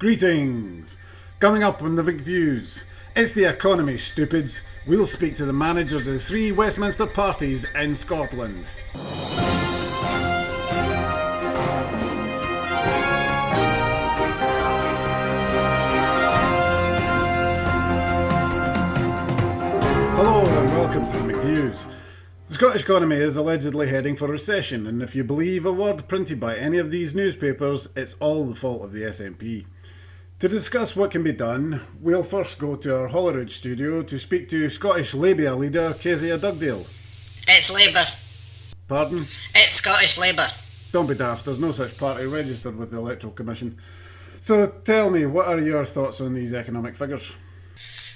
Greetings! Coming up on the McVews, it's the economy, Stoopids. We'll speak to the managers of the three Westminster parties in Scotland. Hello and welcome to the McVews. The Scottish economy is allegedly heading for recession, and if you believe a word printed by any of these newspapers, it's all the fault of the SNP. To discuss what can be done, we'll first go to our Holyrood studio to speak to Scottish Labour leader Kezia Dugdale. It's Labour. Pardon? It's Scottish Labour. Don't be daft, there's no such party registered with the Electoral Commission. So tell me, what are your thoughts on these economic figures?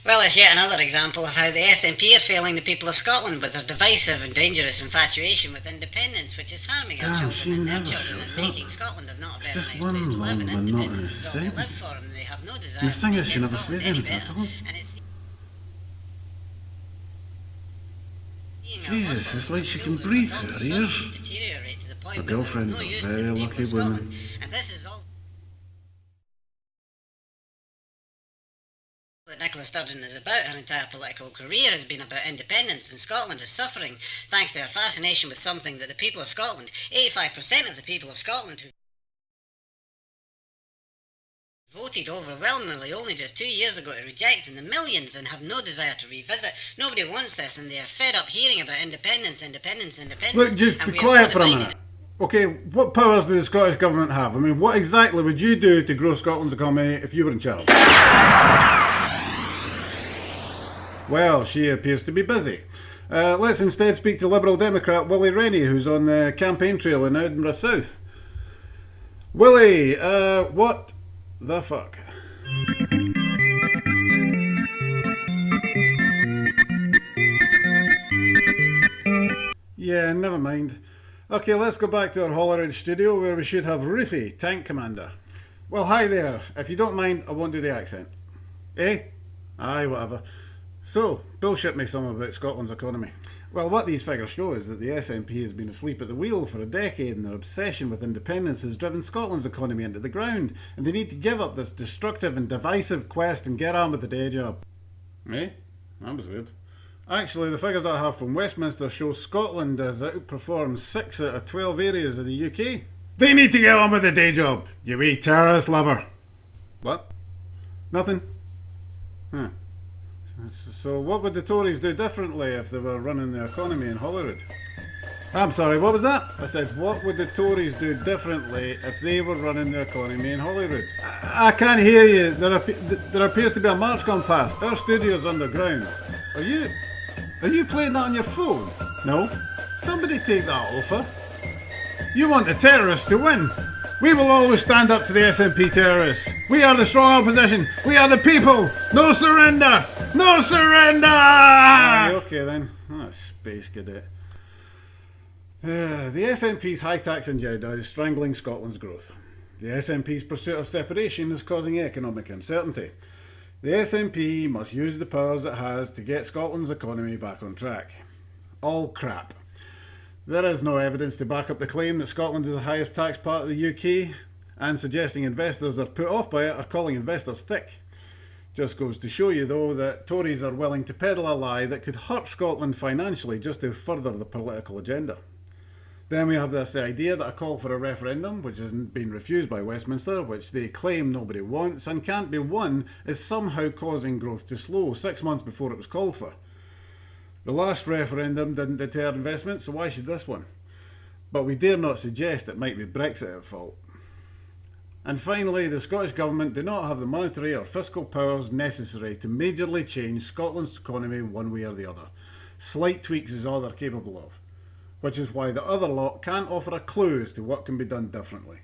Well, it's yet another example of how the SNP are failing the people of Scotland with their divisive and dangerous infatuation with independence, which is harming our children and their children and making Scotland not a very nice place to live. And independence is all they live for, and they have no desire to make Scotland any better. And it's Jesus, it's like she can breathe through her ears. Her girlfriend's a very lucky woman. And this is all that Nicola Sturgeon is about. Her entire political career has been about independence, and Scotland is suffering thanks to her fascination with something that the people of Scotland, 85% of the people of Scotland who voted overwhelmingly only just 2 years ago to reject in the millions and have no desire to revisit. Nobody wants this, and they are fed up hearing about independence. Look, just be quiet for a minute. Okay, what powers does the Scottish Government have? I mean, what exactly would you do to grow Scotland's economy if you were in charge? Well, she appears to be busy. Let's instead speak to Liberal Democrat Willie Rennie, who's on the campaign trail in Edinburgh South. Willie, what the fuck? Yeah, never mind. Okay, let's go back to our Holyrood studio where we should have Ruthie, Tank Commander. Well, hi there. If you don't mind, I won't do the accent. Eh? Aye, whatever. So, bullshit me some about Scotland's economy. Well, what these figures show is that the SNP has been asleep at the wheel for a decade, and their obsession with independence has driven Scotland's economy into the ground, and they need to give up this destructive and divisive quest and get on with the day job. Eh? That was weird. Actually, the figures I have from Westminster show Scotland has outperformed 6 out of 12 areas of the UK. They need to get on with the day job, you wee terrorist lover. What? Nothing? Huh. So what would the Tories do differently if they were running the economy in Holyrood? I'm sorry, what was that? I said, what would the Tories do differently if they were running the economy in Holyrood? I can't hear you. There appears to be a march gone past. Our studio's underground. Are you playing that on your phone? No. Somebody take that off her. You want the terrorists to win. We will always stand up to the SNP terrorists. We are the strong opposition. We are the people. No surrender. No surrender! Okay then. Ah, space cadet. The SNP's high tax agenda is strangling Scotland's growth. The SNP's pursuit of separation is causing economic uncertainty. The SNP must use the powers it has to get Scotland's economy back on track. All crap. There is no evidence to back up the claim that Scotland is the highest tax part of the UK, and suggesting investors are put off by it are calling investors thick. Just goes to show you, though, that Tories are willing to peddle a lie that could hurt Scotland financially just to further the political agenda. Then we have this idea that a call for a referendum, which has been refused by Westminster, which they claim nobody wants and can't be won, is somehow causing growth to slow 6 months before it was called for. The last referendum didn't deter investment, so why should this one? But we dare not suggest it might be Brexit at fault. And finally, the Scottish Government do not have the monetary or fiscal powers necessary to majorly change Scotland's economy one way or the other. Slight tweaks is all they're capable of, which is why the other lot can't offer a clue as to what can be done differently.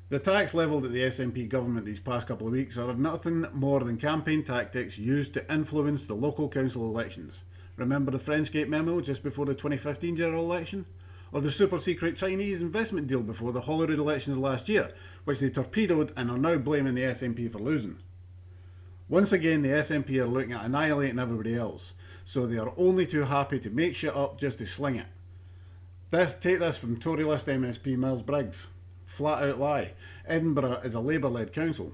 The tax levelled at the SNP government these past couple of weeks are nothing more than campaign tactics used to influence the local council elections. Remember the Frenchgate memo just before the 2015 general election? Or the super secret Chinese investment deal before the Holyrood elections last year, which they torpedoed and are now blaming the SNP for losing. Once again, the SNP are looking at annihilating everybody else, so they are only too happy to make shit up just to sling it. Take this from Tory list MSP Miles Briggs. flat out lie. Edinburgh is a Labour-led council.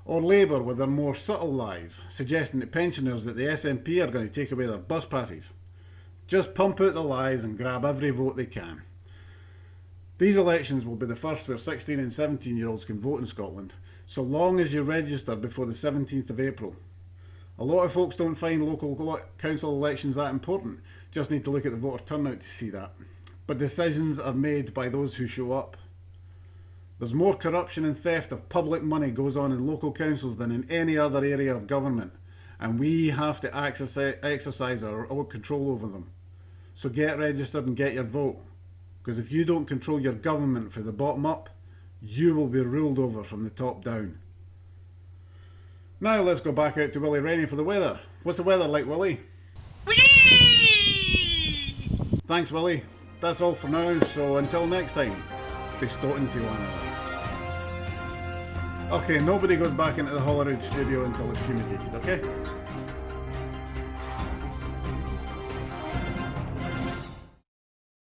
Or Labour with their more subtle lies, suggesting to pensioners that the SNP are going to take away their bus passes. Just pump out the lies and grab every vote they can. These elections will be the first where 16 and 17-year-olds can vote in Scotland, so long as you register before the 17th of April. A lot of folks don't find local council elections that important, just need to look at the voter turnout to see that. But decisions are made by those who show up. There's more corruption and theft of public money goes on in local councils than in any other area of government, and we have to exercise our own control over them. So get registered and get your vote, because if you don't control your government from the bottom up, you will be ruled over from the top down. Now let's go back out to Willie Rennie for the weather. What's the weather like, Willie? Whee! Thanks, Willie. That's all for now, so until next time, be stotin' to one another. Okay, nobody goes back into the Holyrood studio until it's fumigated, okay?